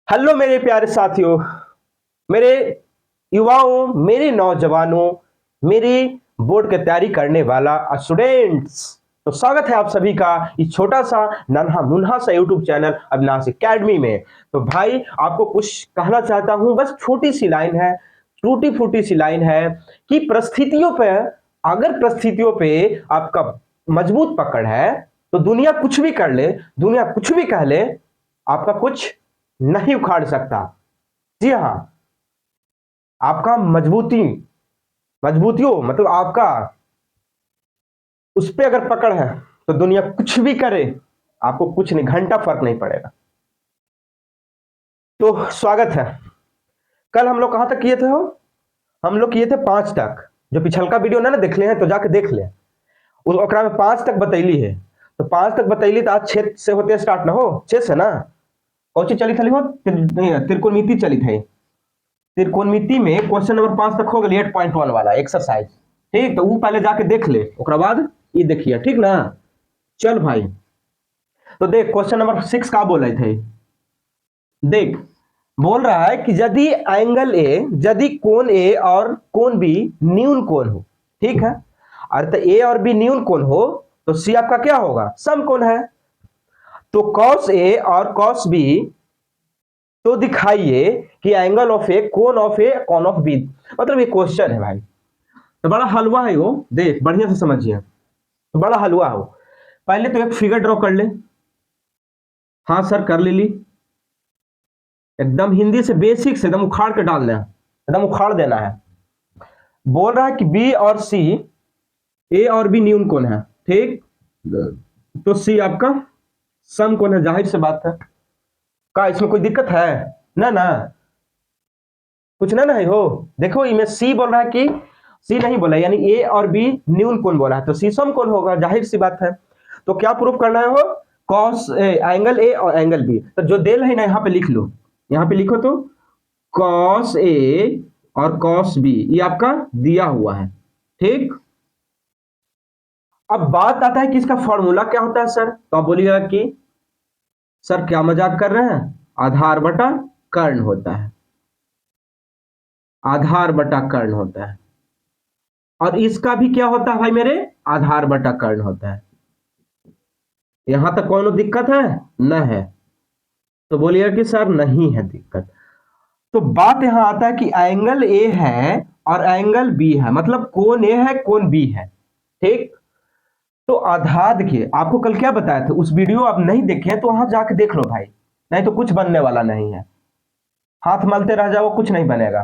Hello मेरे प्यारे साथियों, मेरे युवाओं, मेरे नौजवानों, मेरे बोर्ड की तैयारी करने वाला स्टूडेंट्स। तो स्वागत है आप सभी का इस छोटा सा नन्हा मुन्हा सा यूट्यूब चैनल अविनाश एकेडमी में। तो भाई आपको कुछ कहना चाहता हूं, बस छोटी सी लाइन है, टूटी फूटी सी लाइन है कि परिस्थितियों पे, अगर परिस्थितियों पे आपका मजबूत पकड़ है तो दुनिया कुछ भी कर ले, दुनिया कुछ भी कह ले, आपका कुछ नहीं उखाड़ सकता। जी हाँ, आपका मजबूतियों मतलब आपका उस पे अगर पकड़ है तो दुनिया कुछ भी करे, आपको कुछ नहीं, घंटा फर्क नहीं पड़ेगा। तो स्वागत है। कल हम लोग कहां तक किए थे? हो हम लोग किए थे 5 तक। जो पिछलका वीडियो ना देख ले हैं तो जाके देख ले, उस ओकरा में 5 तक बतैली है। तो 5 तक बतैली तो आज 6 से होते स्टार्ट ना हो, 6 से ना। कौन सी चली थी हो? त्रिकोणमिति चली थी। त्रिकोणमिति में क्वेश्चन नंबर 5 तक हो गई 8.1 वाला एक्सरसाइज। ठीक, तो वो पहले जाके देख ले, ओकरा बाद ये देखिए, ठीक ना। चल भाई, तो देख क्वेश्चन नंबर 6 का बोल रहे थे। देख, बोल रहा है कि यदि एंगल ए, यदि कोण ए और कोण बी न्यून कोण हो, ठीक है, अर्थ ए और बी न्यून कोण हो तो सी आपका क्या होगा? समकोण है। तो कॉस ए और कॉस बी, तो दिखाइए कि एंगल ऑफ ए कोण ऑफ ए कोण ऑफ बी। मतलब ये क्वेश्चन है भाई, तो बड़ा हलवा है वो, देख बढ़िया से समझिए, तो बड़ा हलवा हो। पहले तो एक फिगर ड्रॉ कर ले। हाँ सर, कर ली। एकदम हिंदी से बेसिक से एकदम उखाड़ के डाल देना, एकदम उखाड़ देना है। बोल रहा है कि बी और सी, ए और बी न्यून कोण है, ठीक, तो सी आपका समकोण है, जाहिर सी बात है। का इसमें कोई दिक्कत है? ना ना, कुछ ना है हो। देखो इनमें सी बोल रहा है कि सी नहीं बोला, यानी ए और बी न्यून कोण बोला है, तो सी समकोण होगा, जाहिर सी बात है। तो क्या प्रूफ करना है? हो कॉस एंगल ए और एंगल बी, तो जो दे रहे ना यहाँ पे लिख लो, यहाँ पे लिखो तो कॉस ए और कॉस बी ये आपका दिया हुआ है, ठीक। अब बात आता है कि इसका फॉर्मूला क्या होता है सर, तो आप बोलिएगा कि सर क्या मजाक कर रहे हैं, आधार बटा कर्ण होता है, आधार बटा कर्ण होता है। और इसका भी क्या होता है भाई मेरे? आधार बटा कर्ण होता है। यहां तक कौन दिक्कत है? न है, तो बोलिएगा कि सर नहीं है दिक्कत। तो बात यहां आता है कि एंगल ए है और एंगल बी है, मतलब कोण ए है कोण बी है, ठीक। तो आधार देखिए, आपको कल क्या बताया था, उस वीडियो आप नहीं देखे तो वहां जाके देख लो भाई, नहीं तो कुछ बनने वाला नहीं है। हाथ मलते रह जाओ, कुछ नहीं बनेगा।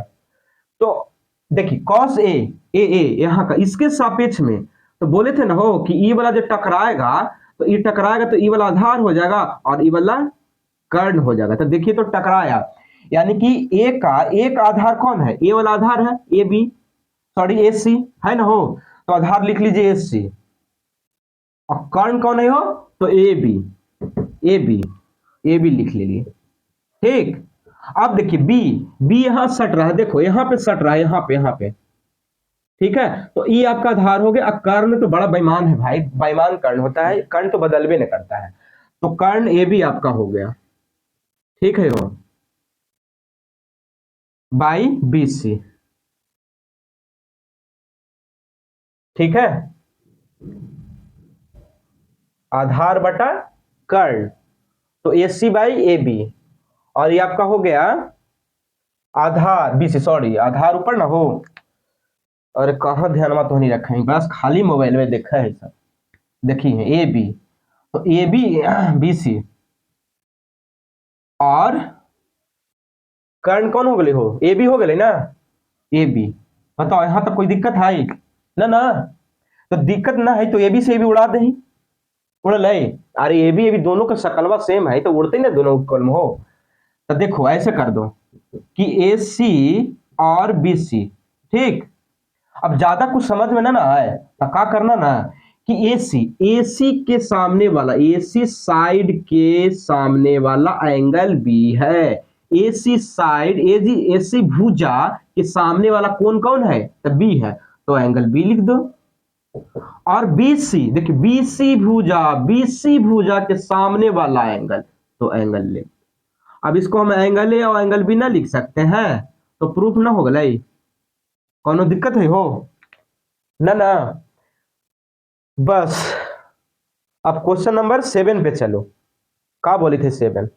तो देखिए कॉस ए, ए यहां का इसके सापेक्ष में, तो बोले थे ना हो कि ई वाला जब टकराएगा तो ई टकराएगा तो ई वाला आधार हो जाएगा और ई वाला कर्ण हो जाएगा। तो देखिए तो टकराया, यानी कि ए का एक आधार कौन है? ए वाला आधार है ए बी, सॉरी ए सी है ना हो, तो आधार लिख लीजिए ए सी। और कर्ण कौन है हो? तो A B, A B, A B लिख लीजिए, ठीक। अब देखिए बी, बी यहां सट रहा है, देखो यहां पे सट रहा है, यहां पे, ठीक है। तो ई आपका आधार हो गया। अब कर्ण तो बड़ा बेईमान है भाई, बेईमान कर्ण होता है, कर्ण तो बदलवे नहीं करता है। तो कर्ण ए भी आपका हो गया, ठीक है हो, बाई बी सी, ठीक है, आधार बटा कर्ण, तो ए सी बाई ए बी, और ये आपका हो गया आधार बी सी, सॉरी आधार ऊपर ना हो, अरे कहाँ ध्यान में तो नहीं रखा है, बस खाली मोबाइल में देखा है सब, देखिए ए बी, तो ए बी बी सी, और कर्ण कौन हो गए हो? ए बी हो गए ना, ए बी। बताओ यहां तक कोई दिक्कत है? ना ना, तो दिक्कत ना है तो ए बी से भी उड़ा दे, उड़ ले। अरे ए बी दोनों का शकलवा सेम है तो उड़ते ही ना दोनों कलम हो। तो देखो ऐसे कर दो कि ए सी और बी सी, ठीक। अब ज्यादा कुछ समझ में ना आए तो क्या करना ना कि ए सी के सामने वाला, ए सी साइड के सामने वाला एंगल बी है, ए सी साइड, ए सी भुजा के सामने वाला कोण कौन है? तो बी है, तो एंगल बी लिख दो। और बीसी, देखिए बीसी भुजा, बीसी भुजा के सामने वाला एंगल, तो एंगल ले। अब इसको हम एंगल ए और एंगल बी ना लिख सकते हैं, तो प्रूफ ना हो गई, कोनो दिक्कत है हो ना ना। बस अब क्वेश्चन नंबर 7 पे चलो, का बोले थे 7,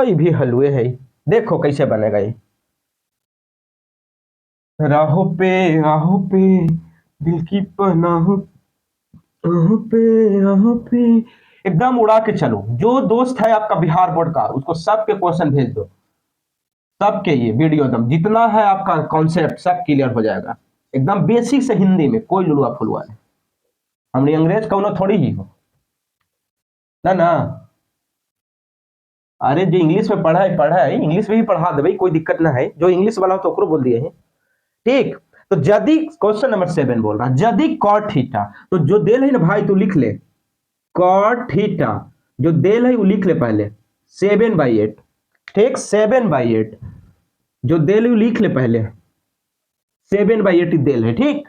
ये भी हलवे है, देखो कैसे बनेगा ये। राहों पे दिल की पनाहों, राहों पे एकदम उड़ा के चलो। जो दोस्त है आपका बिहार बोर्ड का, उसको सबके क्वेश्चन भेज दो, सबके ये वीडियो एकदम जितना है आपका कॉन्सेप्ट सब क्लियर हो जाएगा, एकदम बेसिक से हिंदी में, कोई लुलुआ फुलुआ नहीं। हमने अंग्रेज कौनो थोड़ी ही हो ना ना। अरे जो इंग्लिश में पढ़ा है इंग्लिश में भी पढ़ा दे भाई, कोई दिक्कत ना है, जो इंग्लिश वाला हो तो ओकरो बोल दिए है, ठीक। तो यदि क्वेश्चन नंबर 7 बोल रहा, यदि कॉट थीटा, तो जो देल है ना भाई तू लिख ले, कॉट थीटा जो देल है वो लिख ले पहले 7/8, ठीक 7/8 जो देल है वो लिख ले पहले, 7/8 देल है, ठीक।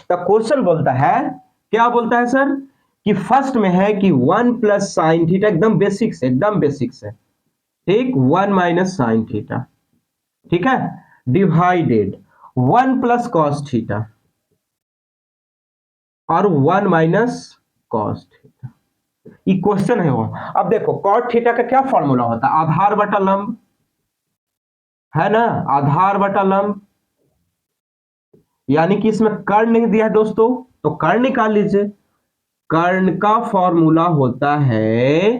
तो क्वेश्चन बोलता है, क्या बोलता है सर, कि फर्स्ट में है कि 1 प्लस साइन थीटा, एकदम बेसिक से, एकदम बेसिक से, ठीक 1 माइनस साइन थीटा, ठीक है, डिवाइडेड 1 प्लस कॉस थीटा और 1 माइनस कॉस थीटा, ये क्वेश्चन है वो। अब देखो कॉट थीटा का क्या फॉर्मूला होता है, आधार बटा लंब, है ना, आधार बटा लंब, यानी कि इसमें कर्ण नहीं दिया है दोस्तों, तो कर्ण निकाल लीजिए। कर्ण का फॉर्मूला होता है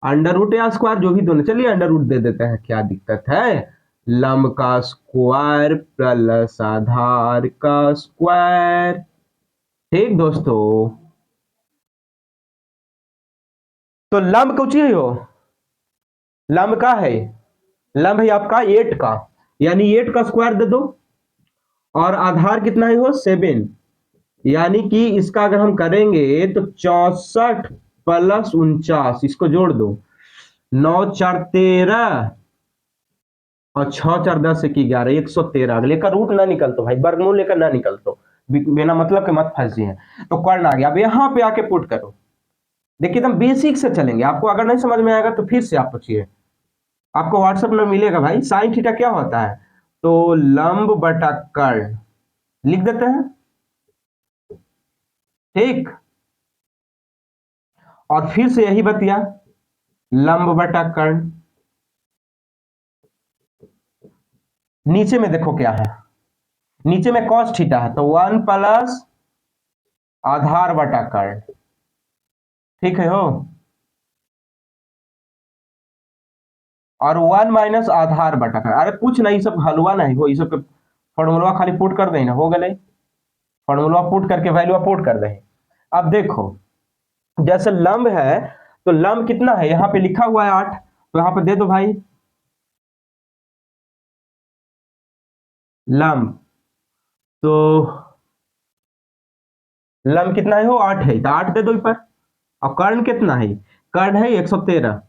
अंडर रूट या स्क्वायर, जो भी दोनों, चलिए अंडर रूट दे देते हैं, क्या दिक्कत है, लंब का स्क्वायर प्लस आधार का स्क्वायर, ठीक दोस्तों। तो लंब कुछ ही हो, लंब का है, लंब है आपका 8 का, यानी 8 का स्क्वायर दे दो, और आधार कितना है हो 7, यानी कि इसका अगर हम करेंगे तो 64 प्लस 49, इसको जोड़ दो, 9 4 13 और 6 4 10 1 11, 113, अगले का रूट ना निकल तो भाई, वर्गमूल लेकर ना निकल तो, बिना मतलब के मत फंसिए। तो कर्ण आ गया, अब यहाँ पे आके पुट करो, देखिए एकदम बेसिक से चलेंगे, आपको अगर नहीं समझ में आएगा तो फिर से आप पूछिए, आपको व्हाट्सएप में मिलेगा भाई। साइन थीटा क्या होता है, तो लंब बटा कर्ण लिख देते हैं, ठीक, और फिर से यही बतिया, लंब बटा कर्ण, नीचे में देखो क्या है, नीचे में cos थीटा है, तो 1 प्लस आधार बटा कर्ण, ठीक है हो, और 1 माइनस आधार बटा कर्ण, अरे कुछ नहीं, सब हलवा नहीं हो, ये सब फॉर्मूला खाली पुट कर देना, हो गए, फॉर्मूला पुट करके वैल्यू पुट कर दे। अब देखो जैसे लंब है, तो लंब कितना है, यहां पे लिखा हुआ है 8, तो यहां पे दे दो भाई लंब, तो लंब कितना है हो 8 है, तो 8 दे दो पर, और कर्ण कितना है, कर्ण है 113,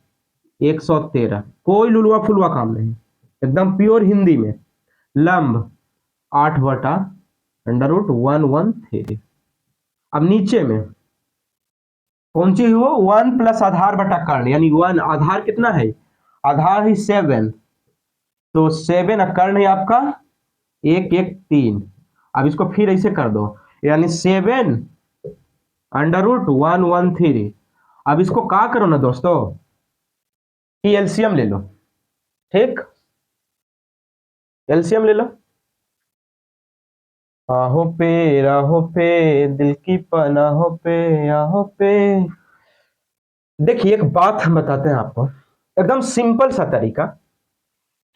113, कोई लुलवा फुलवा काम नहीं, एकदम प्योर हिंदी में, लंब 8 बटा अंडर रूट 113। अब नीचे में कौन सी हो, 1 प्लस आधार बटा कर्ण, यानी 1, आधार कितना है, आधार है 7, तो 7 कर्ण है आपका 1 1 3, अब इसको फिर ऐसे कर दो, यानी 7 अंडर रूट 113। अब इसको क्या करो ना दोस्तों, कि एलसीएम ले लो, ठीक, एलसीएम ले लो, राहों पे दिल की पनाहों पे, आहों पे। देखिए एक बात हम बताते हैं आपको, एकदम सिंपल सा तरीका,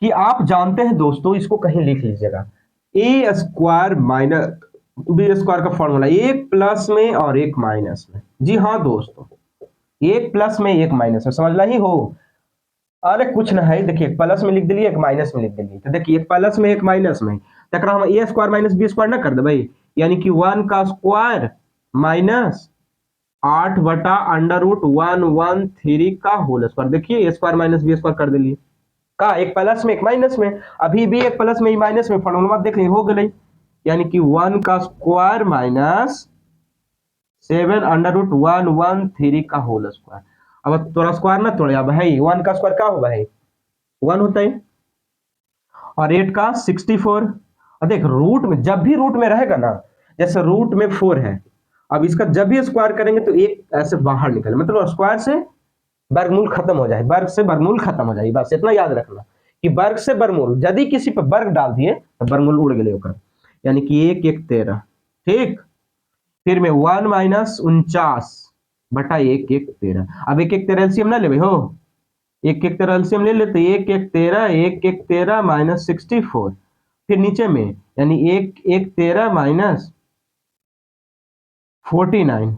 कि आप जानते हैं दोस्तों, इसको कहीं लिख लीजिएगा, ए स्क्वायर माइनस बी स्क्वायर का फॉर्मूला, एक प्लस में और एक माइनस में, जी हाँ दोस्तों, एक प्लस में एक माइनस में, समझना ही हो। अरे कुछ ना है, देखिए एक प्लस में लिख दिलिए, एक माइनस में लिख दिलिए, तो देखिए एक प्लस में एक माइनस में, तक हम ए स्क्वायर माइनस बी स्क्वायर ना कर दे भाई, यानी कि 1 का स्क्वायर माइनस 8 बटा अंडर रूट 113 का होल स्क्वायर, देखिए ए स्क्वायर माइनस बी स्क्वायर कर दिलिए, का एक प्लस में एक माइनस में, अभी भी एक प्लस में ही माइनस में, फॉर्मूला देख लीजिए, हो गई, यानी कि 1 का स्क्वायर माइनस 7 अंडर रूट 113 का होल स्क्वायर। अब तोरा स्क्वायर ना तोड़े, अब है 1 का स्क्वायर क्या होगा, है 1 होता है, और 8 का 64। और देख रूट में, जब भी रूट में रहेगा ना, जैसे रूट में 4 है, अब इसका जब भी स्क्वायर करेंगे तो एक ऐसे बाहर निकले, मतलब स्क्वायर से वर्गमूल खत्म हो जाए, वर्ग से वर्गमूल खत्म हो जाए, बस इतना याद रखना कि वर्ग से वर्गमूल यदि किसी पर वर्ग डाल दिए तो वर्गमूल उड़ गए होकर, यानी कि 1 1 13। ठीक, फिर में 1 माइनस 49 बटा 1 1 13। अब 1 1 13 एलसीएम ना ले हो, 1 1 13 एलसीएम ले लेते, 1 1 13 1 1 13 माइनस 64, फिर नीचे में यानी 1 1 13 माइनस 49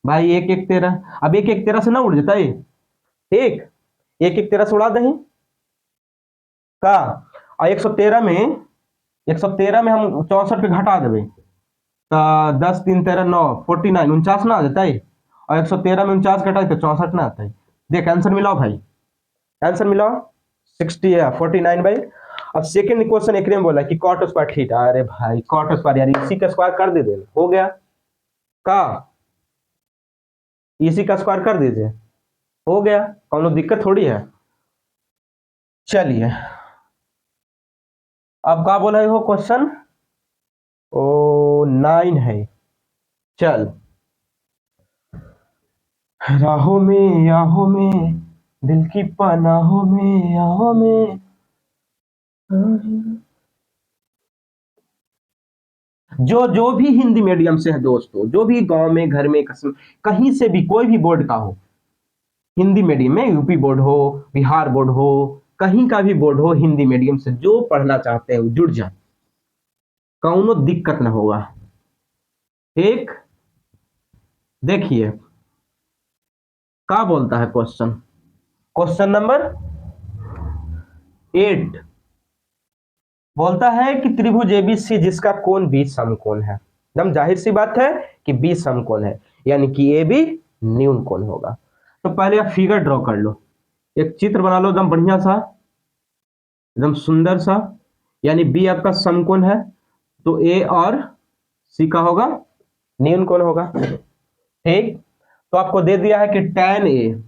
भाई 1 1 13। अब 1 1 13 से ना उड़ जाता है, ठीक, 1 1 13 से उड़ा दें का, और 113 में, 113 में हम 64 पे घटा देवे तो 10 3 13 9 49 49 ना आ जाता है, और 113 में 49 घटाए तो 64 ना आता है। देख आंसर मिलाओ भाई, आंसर मिलाओ 60 है 49 भाई। अब सेकंड इक्वेशन एक में बोला कि कॉट स्क्वायर थीटा, अरे भाई कॉट स्क्वायर यार इसी का स्क्वायर कर दे, हो गया का, इसी का स्क्वायर कर दीजिए, हो गया, कौन दिक्कत थोड़ी है। चलिए अब क्या बोला है वो क्वेश्चन, ओ 9 है। चल राहों में आहों में, दिल की पनाहों में आहों में, जो जो भी हिंदी मीडियम से है दोस्तों, जो भी गांव में घर में कहीं से भी कोई भी बोर्ड का हो, हिंदी मीडियम में यूपी बोर्ड हो, बिहार बोर्ड हो, कहीं का भी बोर्ड हो, हिंदी मीडियम से जो पढ़ना चाहते हैं वो जुड़ जाए, कौनो दिक्कत ना होगा। ठीक, देखिए क्या बोलता है क्वेश्चन, क्वेश्चन नंबर 8 बोलता है कि त्रिभुज एबीसी जिसका कोण 20 समकोण है, एकदम जाहिर सी बात है कि 20 समकोण है, यानी कि ए बी न्यून कोण होगा। तो पहले आप फिगर ड्रॉ कर लो, एक चित्र बना लो एकदम बढ़िया सा, एकदम सुंदर सा, यानी बी आपका समकोण है तो ए और सी का होगा न्यून कोण होगा। ठीक, तो आपको दे दिया है कि tan ए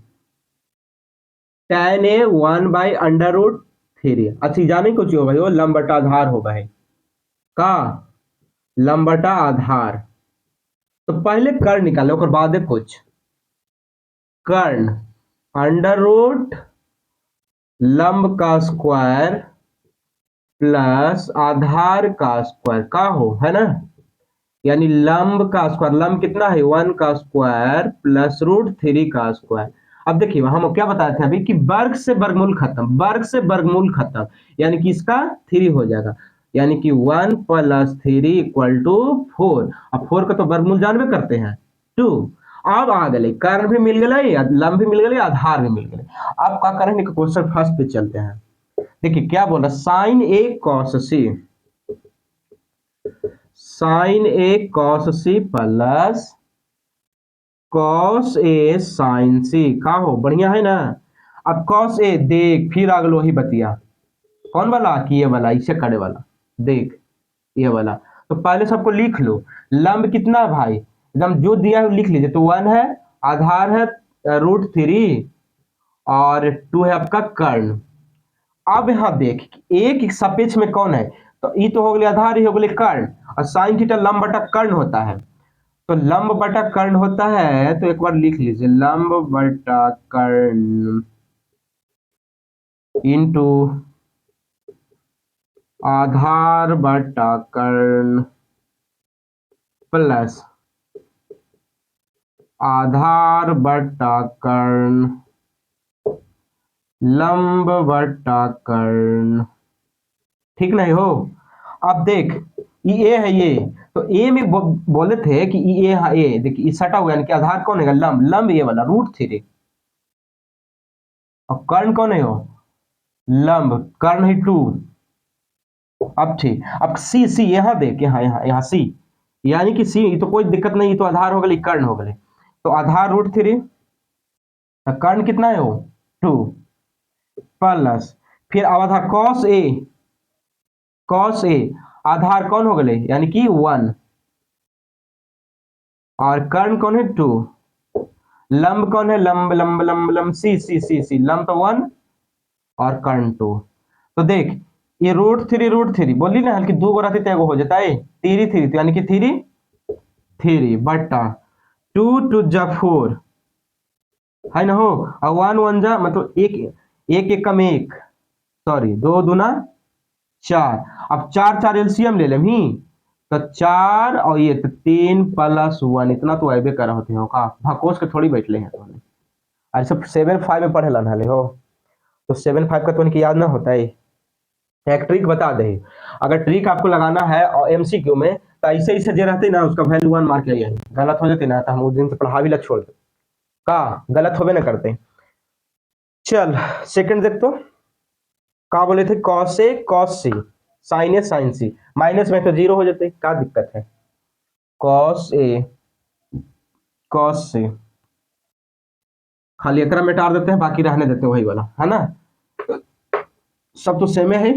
1/√3, अच्छी जाने कुछ हो भाई, वो लंब बटा आधार हो भाई का, लंब बटा आधार। तो पहले कर्ण निकालो और बाद में कुछ, कर्ण अंडर रूट लंब का स्क्वायर प्लस आधार का स्क्वायर का हो, है ना, यानी लंब का स्क्वायर, लंब कितना है 1 का स्क्वायर प्लस √3 का स्क्वायर। अब देखिए हम क्या बताए थे अभी कि वर्ग से वर्गमूल खत्म, वर्ग से वर्गमूल खत्म, यानी कि इसका 3 हो जाएगा, यानी कि 1 प्लस 3 इक्वल टू 4। अब 4 का तो वर्गमूल जानवे करते हैं 2। अब आ गए कर्ण भी मिल गए, लंब भी मिल गए, आधार भी मिल गए। अब क्या करेंगे, क्वेश्चन फर्स्ट पे चलते हैं। देखिए क्या बोला, sign A cos C, sign A cos C plus cos A sign सी का हो, बढ़िया है ना। अब कॉस ए देख, फिर आगे वही बतिया, कौन वाला कि ये वाला इसे करे वाला, देख ये वाला। तो पहले सबको लिख लो, लंब कितना भाई, एकदम जो दिया है लिख लीजिए, तो 1 है, आधार है √3 और 2 है आपका कर्ण। अब यहां देख एक सापेक्ष में कौन है, तो ये तो हो गया आधार, ही हो गया कर्ण, और साइन थीटा लंब बटा कर्ण होता है, तो लंब बटा कर्ण होता है, तो एक बार लिख लीजिए लंब बटा कर्ण इंटू आधार बटा कर्ण प्लस आधार बटा कर्ण लंब बटा कर्ण, ठीक नहीं हो। अब देख ये है ये, तो ए में बोले थे कि ये ए देखिए सटा हुआ, यानी कि आधार कौन है, लंब, लंब ये वाला √3, और कर्ण कौन है हो, लंब, कर्ण है 2। अब ठीक, अब सी सी यहाँ देख, यहाँ यहाँ यहाँ सी, यानी कि सी तो कोई दिक्कत नहीं, तो आधार हो गई कर्ण हो गए, तो आधार √3, कर्ण कितना है वो 2 प्लस, फिर अब आधार कॉस ए आधार कौन हो गए यानी कि 1, और कर्ण कौन है 2, लंब कौन है? लंब लंब लंब लंब सी सी सी सी, लंब तो 1 और कर्ण 2। तो देख ये √3 बोली ना हल्की 2 गो रहती तो एगो हो जाता है 3 तो यानी कि 3 बट्टा 2 2 जा 4 है ना हो, और 1 1 जा मतलब एक एक एक कम एक, सॉरी 2 दूना 4। अब 4 4 एलसीएम ले लेम ही, तो 4 और ये तो 3 + 1 इतना तो अबे करा होते हो का, भकोस के थोड़ी बैठले हैं तुमने। अरे सब 7 5 में पढ़े ला हो, तो 7 5 का तो याद ना होता है। एक ट्रिक बता दे, अगर ट्रिक आपको लगाना है और एमसीक्यू में, तो ऐसे ऐसे जे रहते ना उसका वैल्यू 1 मार्क ले, गलत हो जाते ना तो हम उस दिन से पढ़ा भी लग छोड़ दे का, गलत होबे ना करते। चल सेकंड देख तो का बोले थे, cos A cos C sign A sign C, minus में तो 0 हो जाते, क्या दिक्कत है? कॉस ए कॉस सी खाली एकरा मिटा देते हैं, बाकी रहने देते हैं वही वाला, है ना, सब तो सेम है।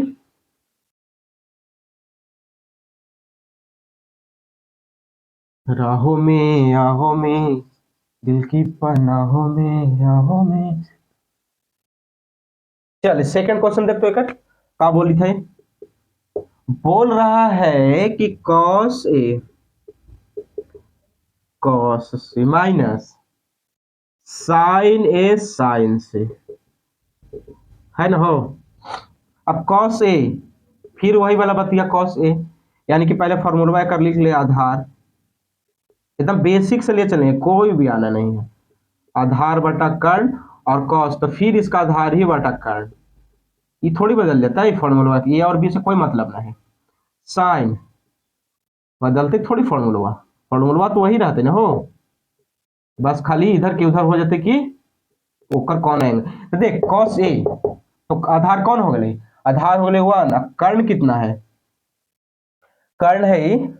राहों में आहों में दिल की पनाहों में आहों में। चल सेकंड क्वेश्चन देखते एक का बोली थे, बोल रहा है कि कॉस से माइनस साइन ए साइन से, है ना हो। अब कॉस ए, फिर वही वाला बतिया कॉस ए, यानी कि पहले फॉर्मूला कर लिख ले, आधार एकदम बेसिक से ले चले, कोई भी आना नहीं है, आधार बटा कर्ण और कॉस, तो फिर इसका आधार ही बटा कर्ण, ये थोड़ी बदल जाता है फॉर्मूला, ए और बी से कोई मतलब नहीं। साइन बदलते थोड़ी फॉर्मूला तो वही रहते ना हो, बस खाली इधर के उधर हो जाते कि ओकर कौन आएंगे। तो देख कॉस ए, तो आधार कौन हो गए? आधार हो गए 1, कर्ण कितना है? कर्ण है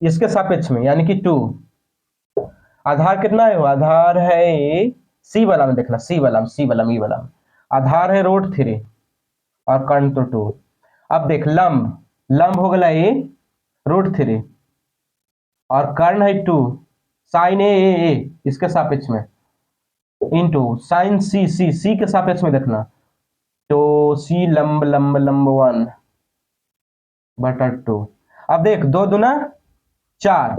इसके सापेक्ष में यानी कि 2, आधार कितना है? आधार है सी वाला में, देखना सी वाला में, ई वाला में आधार है √3 और कर्ण तो 2। अब देख लंब, लंब हो गया ये √3 और कर्ण है 2, साइन ए इसके सापेक्ष में इंटू साइन सी के सापेक्ष में देखना, तो सी लंब लंब लंब 1 बटा 2। अब देख 2 दूना 4,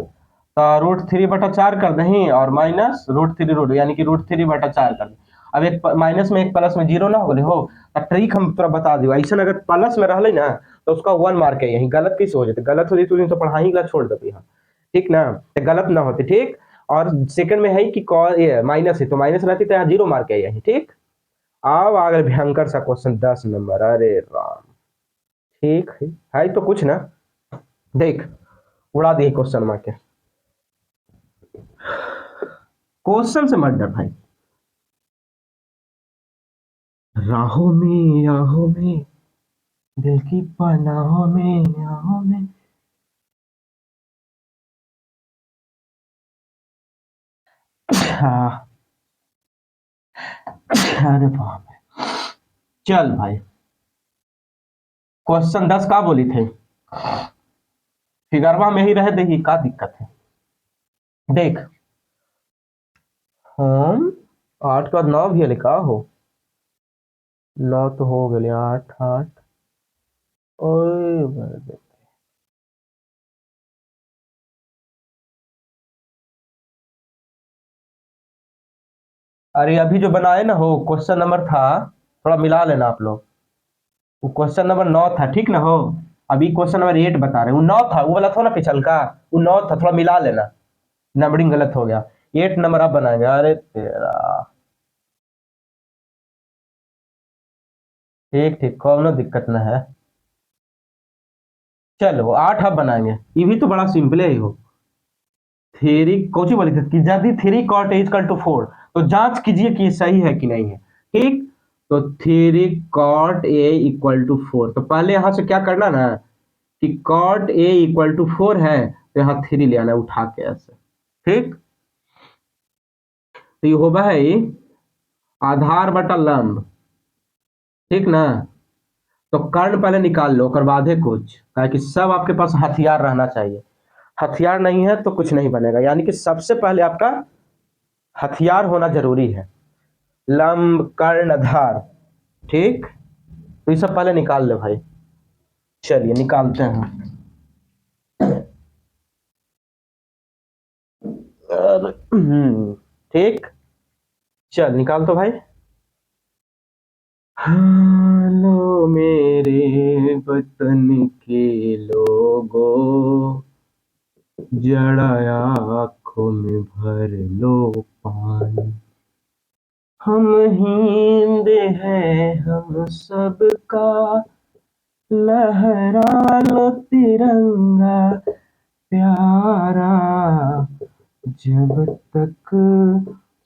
तो √3/4 कर दही और माइनस √3 यानी कि √3/4 कर दे। अब एक माइनस में एक प्लस में 0 ना हो गए हो, तो ट्रिक हम तोरा बता दियो, ऐसा अगर प्लस में रहले ना तो उसका 1 मार्क है, यही गलत कैसे हो जाते, गलत हो जाती तो पढ़ाई गलत छोड़ देती है, ठीक ना, तो गलत ना होते, ठीक। और सेकंड में है कि ये माइनस है, तो माइनस रहती तो यहाँ 0 मार्क है यही, ठीक। आओ आगे भयंकर सा क्वेश्चन 10 नंबर, अरे राम, ठीक है तो कुछ ना, देख उड़ा दिए क्वेश्चन मार के, क्वेश्चन से मत डर भाई। राहों में दिल की पनाहों में आहों में, हाँ, अरे बाप रे। चल भाई क्वेश्चन 10 का बोली थे, फिगरवा में ही रह दे, का दिक्कत है। देख हम 8 के बाद 9 भी लिखा हो, 9 तो हो गए 8 8, ओए अरे अभी जो बनाए ना हो क्वेश्चन नंबर था, थोड़ा मिला लेना आप लोग, वो क्वेश्चन नंबर 9 था, ठीक ना हो, अभी क्वेश्चन नंबर 8 बता रहे, वो 9 था, वो वाला था ना पिछल का, वो 9 था, थोड़ा मिला लेना, नंबरिंग गलत हो गया, 8 नंबर अब बनाएंगे, अरे तेरा, ठीक ठीक कोनो दिक्कत ना है। चलो 8 अब बनाएंगे, ये भी तो बड़ा सिंपल है हो। थ्री कौची बोली थी कि यदि 3 cot A = 4, तो जांच कीजिए कि सही है कि नहीं है, ठीक। तो 3 cot A = 4, तो पहले यहां से क्या करना ना कि cot A = 4 है, तो यहाँ 3 ले आना उठा के ऐसे, ठीक। तो ये हो भाई आधार बटा लंब, ठीक ना, तो कर्ण पहले निकाल लो और बाद है कुछ, ताकि सब आपके पास हथियार रहना चाहिए, हथियार नहीं है तो कुछ नहीं बनेगा, यानी कि सबसे पहले आपका हथियार होना जरूरी है, लंब कर्ण आधार। ठीक, तो ये सब पहले निकाल ले भाई। चलिए निकालते हैं। ठीक, चल निकाल तो भाई। हेलो मेरे वतन के लोगों, जरा आँखों में भर लो पानी। हम हिंद है हम सबका, लहरा लो तिरंगा प्यारा, जब तक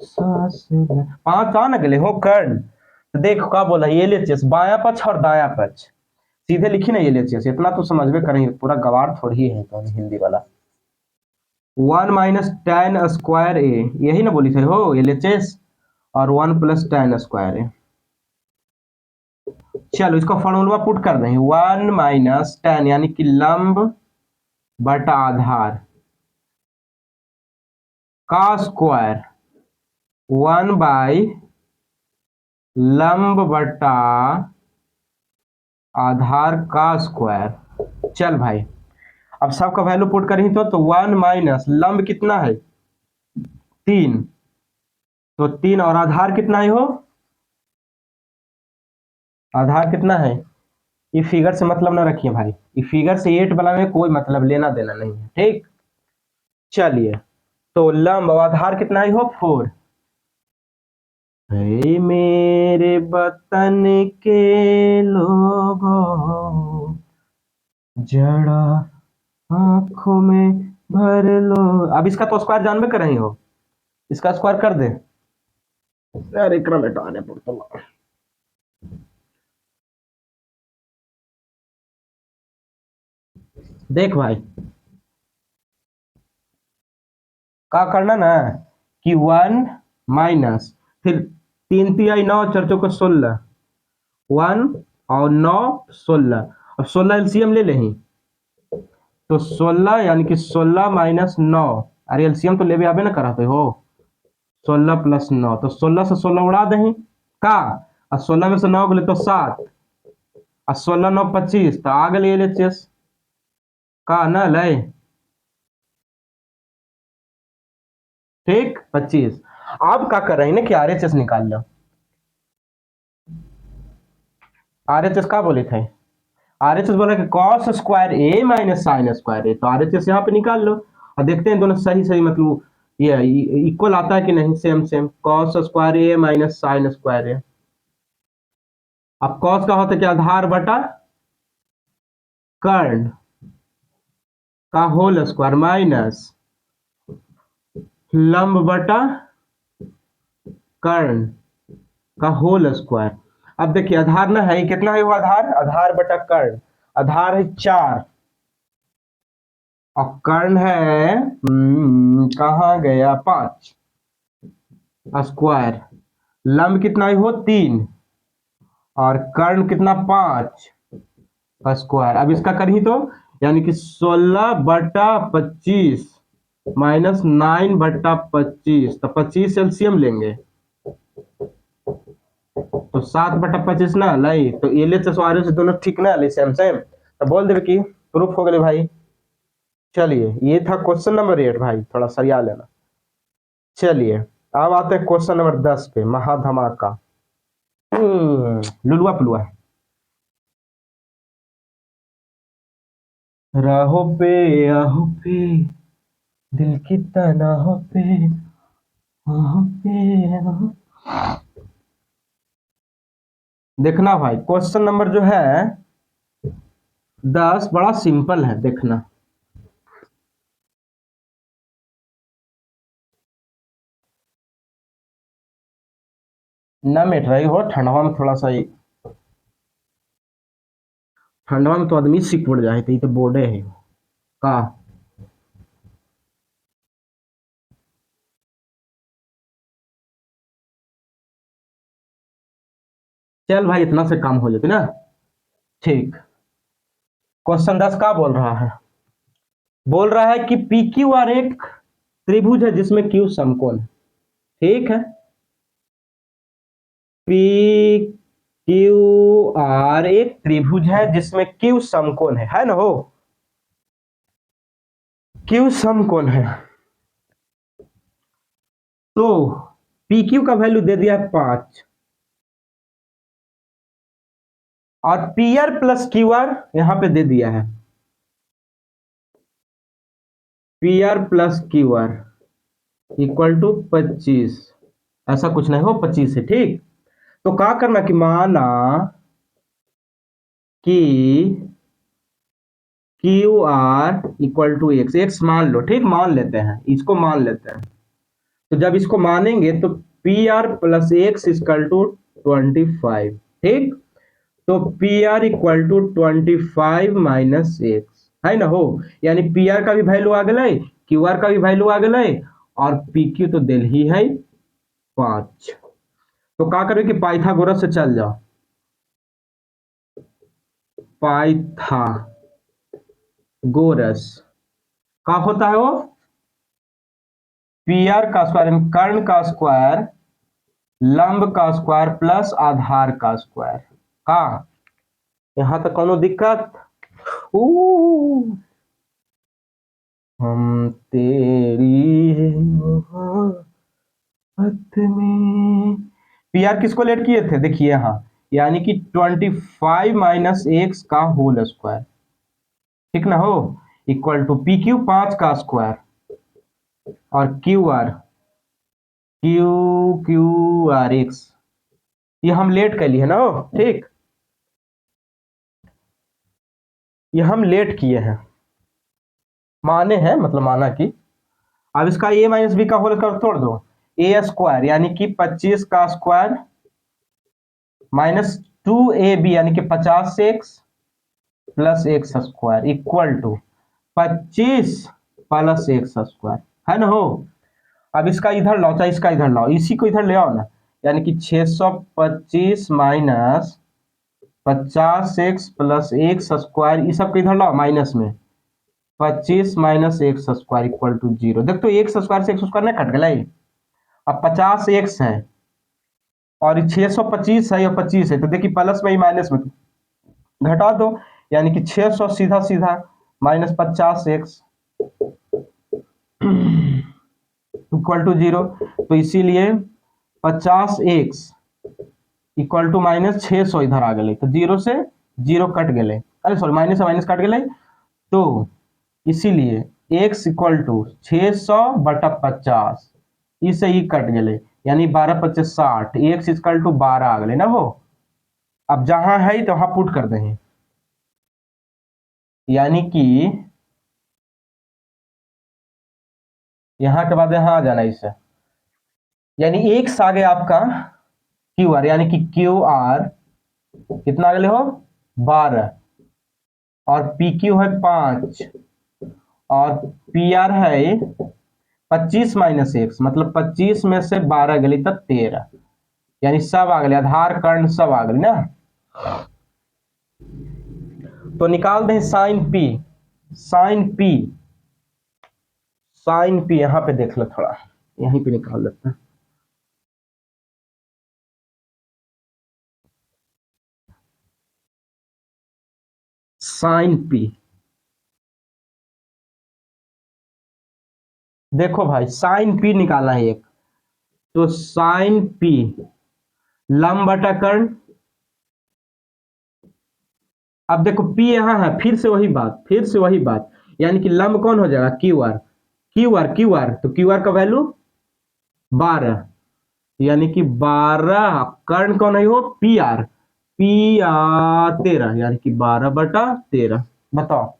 सांस ले। पांच आ न गले हो कर्ण। तो देखो क्या बोला, ये एलएचएस बायां पक्ष और दायां पक्ष सीधे लिखी ना एलएचएस, इतना तो समझ में करेंगे, पूरा गवार थोड़ी है तो हिंदी वाला। 1 - tan² a, यही ना बोली थे हो एलएचएस, और 1 + tan²a। चलो इसका फॉर्मूला पुट कर दें, 1 - tan यानी कि लंब बटा आधार का स्क्वायर, 1/लंब बटा आधार का स्क्वायर। चल भाई अब सबका वैल्यू पुट करें तो 1 - लंब कितना है 3, तो 3 और आधार कितना है हो, आधार कितना है, ये फिगर से मतलब ना रखिए भाई, ये फिगर से 8 वाला में कोई मतलब लेना देना नहीं है। ठीक, चलिए तो लंब और आधार कितना है हो 4। हे मेरे वतन के लोगों, जरा आंखों में भर लो। अब इसका तो स्क्वायर जानबे कर रही हो, इसका स्क्वायर कर दे। अरे क्रम हटाने पड़ता। देख भाई क्या करना ना कि 1 - फिर 3 तिहाई 9 4 चौके 16, 1 और 9 16, अब 16 एलसीएम ले लें तो 16 यानी कि 16 - 9, अरे एलसीएम तो लेवे आबे ना कराते हो, 16 + 9 तो 16 से 16 उड़ा दें का, और 16 में से 9 गले तो 7, और 16 9 25, तो आ गए एलएचएस का ना ले। ठीक 25। अब क्या कर रहे हैं ना कि आरएचएस निकाल लो। आरएचएस क्या बोले थे, आरएचएस बोला कि cos² a - sin²a, तो आरएचएस यहाँ पे निकाल लो और देखते हैं दोनों सही सही मतलब ये इक्वल आता है कि नहीं, same same, cos² a - sin²a। अब cos का होता है कि आधार बटा कर्ण का होल स्क्वायर माइनस लंब बटा कर्ण का होल स्क्वायर। अब देखिए आधार ना है, कितना है वो आधार, आधार बटा कर्ण, आधार है 4 और कर्ण है कहाँ गया 5 स्क्वायर, लंब कितना है वो 3 और कर्ण कितना 5 स्क्वायर। अब इसका करी तो यानी कि 16/25 - 9/25, तो 25 एलसीएम लेंगे तो 7/25 ना लाई, तो एलएचएस और आरएचएस दोनों ठीक ना लाई, सेम सेम, तो बोल देवे कि प्रूफ हो गए भाई। चलिए ये था क्वेश्चन नंबर 8 भाई, थोड़ा सरिया लेना। चलिए अब आते हैं क्वेश्चन नंबर 10 पे, महाधमाका। लुलुआ पुलुआ राहों पे आहों पे दिल की तनाहों पे आहों पे आहों। देखना भाई क्वेश्चन नंबर जो है 10 बड़ा सिंपल है, देखना। ना मिट रही हो ठंडवा में थोड़ा सा ही, ठंडवा में तो आदमी सिक पड़ जाए, तो ये तो बोर्डे है का। चल भाई इतना से काम हो जाते ना। ठीक, क्वेश्चन 10 का बोल रहा है, बोल रहा है कि पी क्यू आर एक त्रिभुज है जिसमें क्यू समकोण है। ठीक है। पी क्यू आर एक त्रिभुज है जिसमें क्यू समकोण है ना हो, क्यू समकोण है। तो पी क्यू का वैल्यू दे दिया है 5 और P R plus Q R यहां पे दे दिया है, P R plus Q R equal to 25। ऐसा कुछ नहीं हो, 25 है ठीक। तो क्या करना कि माना कि Q R equal to X, X मान लो, ठीक मान लेते हैं, इसको मान लेते हैं। तो जब इसको मानेंगे तो P R plus X equal to 25, ठीक। तो P R equal to 25 minus X है ना हो, यानी पी आर का भी वैल्यू आ गए, क्यू आर का भी वैल्यू आ गए और पी क्यू तो दिल ही है 5। तो क्या करो कि पाइथागोरस से चल जाओ, पाइथागोरस क्या होता है वो, पी आर का स्क्वायर कर्ण का स्क्वायर लंब का स्क्वायर प्लस आधार का स्क्वायर का। यहां तक कोनो दिक्कत? हम तेरी मोहब्बत में, पी आर किसको लेट किए थे देखिए यहां, यानी कि 25 माइनस एक्स का होल स्क्वायर, ठीक ना हो, इक्वल टू पी क्यू 5 का स्क्वायर और क्यू आर एक्स, ये हम लेट कर लिए है ना, ठीक, ये हम लेट किए हैं, माने हैं, मतलब माना कि अब इसका ए माइनस बी का होल कर तोड़ दो, ए स्क्वायर यानी कि 25 का स्क्वायर माइनस 2ab यानी कि 50 X plus X square equal to 25 plus X square है ना हो। अब इसका इधर लाओ चाहे इसका इधर लाओ, इसी को इधर ले आओ ना, यानी कि 625 minus 50 X plus X square, ये सब इधर लाओ माइनस में, 25 minus X square equal to 0। देख तो एक्स स्क्वायर से एक्स स्क्वायर नहीं कट गया, अब 50 एक्स है और 625 है और 25 है, तो देखिए प्लस में ही माइनस में घटा दो, यानी कि 600 सीधा सीधा माइनस 50 एक्स इक्वल टू 0। तो इसीलिए 50 एक्स इक्वल टू माइनस 600 इधर आ गए, तो 0 से 0 कट गए, अरे सॉरी माइनस से माइनस कट गए, तो इसीलिए x इक्वल टू 600 बटा 50 इसे ही कट गए, यानी 12 25 60, x इक्वल टू 12 आ गए ना वो। अब जहां है तो वहां पुट कर दें, यानी कि यहां के बाद यहां आ जाना इससे, यानी x आ गया आपका क्यू आर, यानी कि क्यू आर कितना आ गए हो 12 और पी क्यू है 5 और पी आर है 25 माइनस एक्स, मतलब 25 में से 12 गली तक 13, यानी सब आ गए, आधार कर्ण सब आ गए ना। तो निकाल दें sine P, sine P, sine P यहां पे देख लो थोड़ा, यहीं पे निकाल देते हैं। साइन पी, देखो भाई साइन पी निकाला है एक, तो साइन पी लंब बटा कर्ण, अब देखो P यहां है, फिर से वही बात, फिर से वही बात, यानी कि लंब कौन हो जाएगा Q R, Q R Q R, तो क्यू आर का वैल्यू 12, यानी कि 12 कर्ण कौन है वो पी आर, पी आर 13, यानी कि 12 बटा 13। बताओ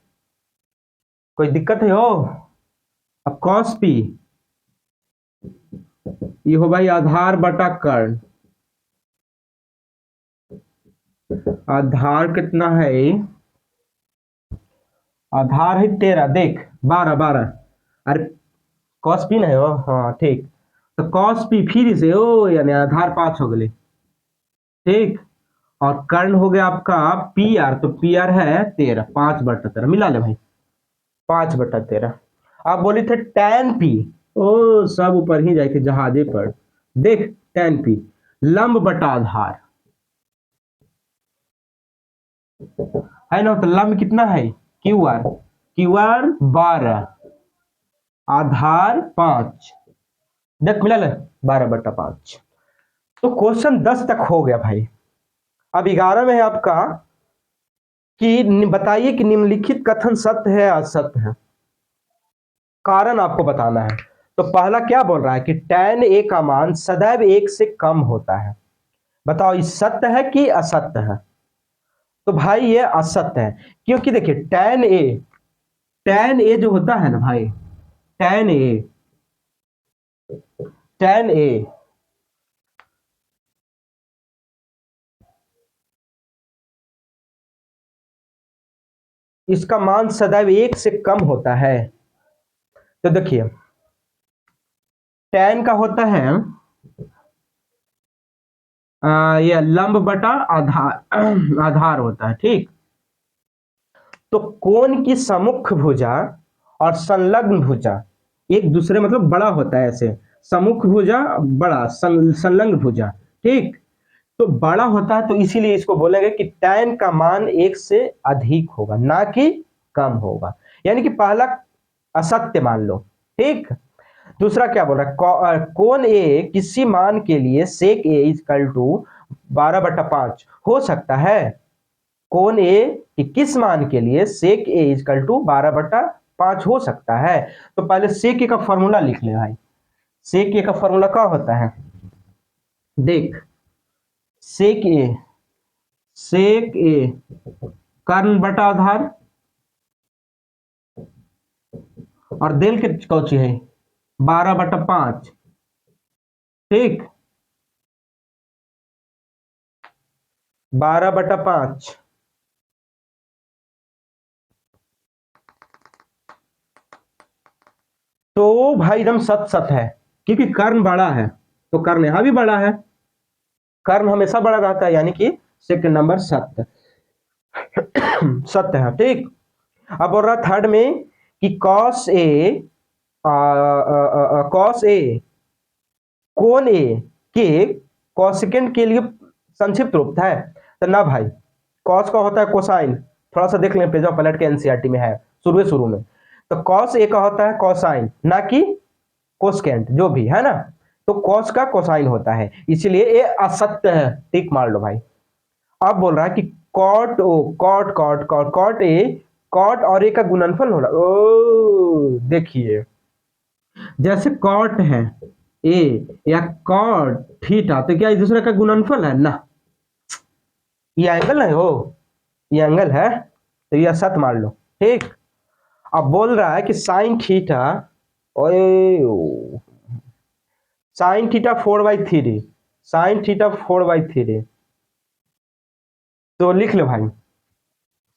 कोई दिक्कत है हो? अब कॉस पी ये हो भाई आधार बटा कर्ण, आधार कितना है, आधार है 13, देख 12 12, अरे कॉस पी नहीं हो, हाँ ठीक, तो कॉस पी फिर से ओ यानी आधार 5 हो गए, ठीक। और कर्ण हो गया आपका पी आर, तो पी आर है 13, 5 बटा 13 मिला ले भाई, 5 बटा 13। आप बोले थे टैन पी, ओ सब ऊपर ही जाए थे जहाजे पर, देख tan p लंब बटा आधार है ना, तो लंब कितना है क्यू आर 12 आधार 5, देख मिला 12/5। तो क्वेश्चन 10 तक हो गया भाई। अब 11 में है आपका कि बताइए कि निम्नलिखित कथन सत्य है असत्य है, कारण आपको बताना है। तो पहला क्या बोल रहा है कि tan a का मान सदैव 1 से कम होता है। बताओ ये सत्य है कि असत्य है? तो भाई ये असत्य है, क्योंकि देखिए tan a जो होता है ना भाई, tan a इसका मान सदैव 1 से कम होता है। तो देखिए tan का होता है ये लंब बटा आधार आधार होता है, ठीक। तो कोण की सम्मुख भुजा और संलग्न भुजा एक दूसरे मतलब बड़ा होता है, ऐसे सम्मुख भुजा बड़ा संलग्न भुजा, ठीक। तो बड़ा होता है तो इसीलिए इसको बोलेंगे कि tan का मान 1 से अधिक होगा, ना कि कम होगा। यानी कि पहला असत्य मान लो, ठीक। दूसरा क्या बोल रहा है, कोण ए किसी मान के लिए sec a इक्वल टू 12/5 हो सकता है। कोण ए कि किस मान के लिए sec a इक्वल टू 12/5 हो सकता है। तो पहले sec a का फॉर्मूला लिख ले भाई। sec a का फॉर्मूला क्या होता है, देख sec a कर्ण बटा आधार और देल के कौची है 12/5, ठीक। 12/5 तो भाई एकदम सत सत है, क्योंकि कर्ण बड़ा है तो कर्ण यहां भी बड़ा है, कर्ण हमेशा बड़ा रहता है, यानी कि सेकंड नंबर सत्य सत्य है, ठीक। अब बोल रहा थर्ड में कि कॉस ए कोण ए के कोसेकेंड के लिए संक्षिप्त रूप है। तो ना भाई, कॉस का होता है कोसाइन, थोड़ा सा देख लें पेज ऑफ पलट के, एनसीईआरटी में है शुरू में। तो कॉस ए का होता है कोसाइन, ना कि कोसेकेंड, जो भी है ना। तो कॉस का कोसाइन होता है, इसलिए ये असत्य है, टिक मार लो भाई। अब बोल रहा है कि कॉट ए कॉट और ए का गुणनफल हो रहा, ओ देखिए जैसे कॉट है ए या कॉट थीटा, तो क्या एक दूसरे का गुणनफल है ना, ये एंगल है, हो ये एंगल है, तो ये सत मान लो, ठीक। अब बोल रहा है कि साइन थीटा, ओए साइन थीटा 4/3, साइन थीटा 4/3, तो लिख लो भाई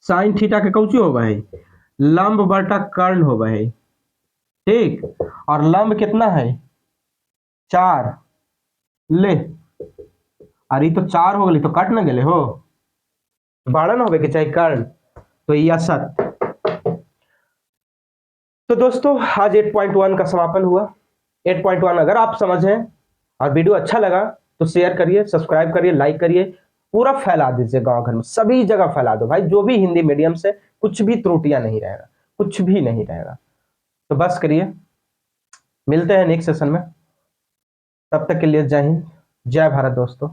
साइन थीटा के कौची होगा है लंब बटा कर्ण होगा है, ठीक। और लंब कितना है 4, ले अरे तो 4 हो गए तो कट ना गए हो, बड़ा ना होवे के चाहे कर्ण, तो यह सत। तो दोस्तों आज 8.1 का समापन हुआ। 8.1 अगर आप समझें और वीडियो अच्छा लगा तो शेयर करिए, सब्सक्राइब करिए, लाइक करिए, पूरा फैला दीजिए, गांव घर में सभी जगह फैला दो भाई, जो भी हिंदी मीडियम से कुछ भी त्रुटियां नहीं रहेगा, कुछ भी नहीं रहेगा। तो बस करिए, मिलते हैं नेक्स्ट सेशन में, तब तक के लिए जय हिंद, जय भारत दोस्तों।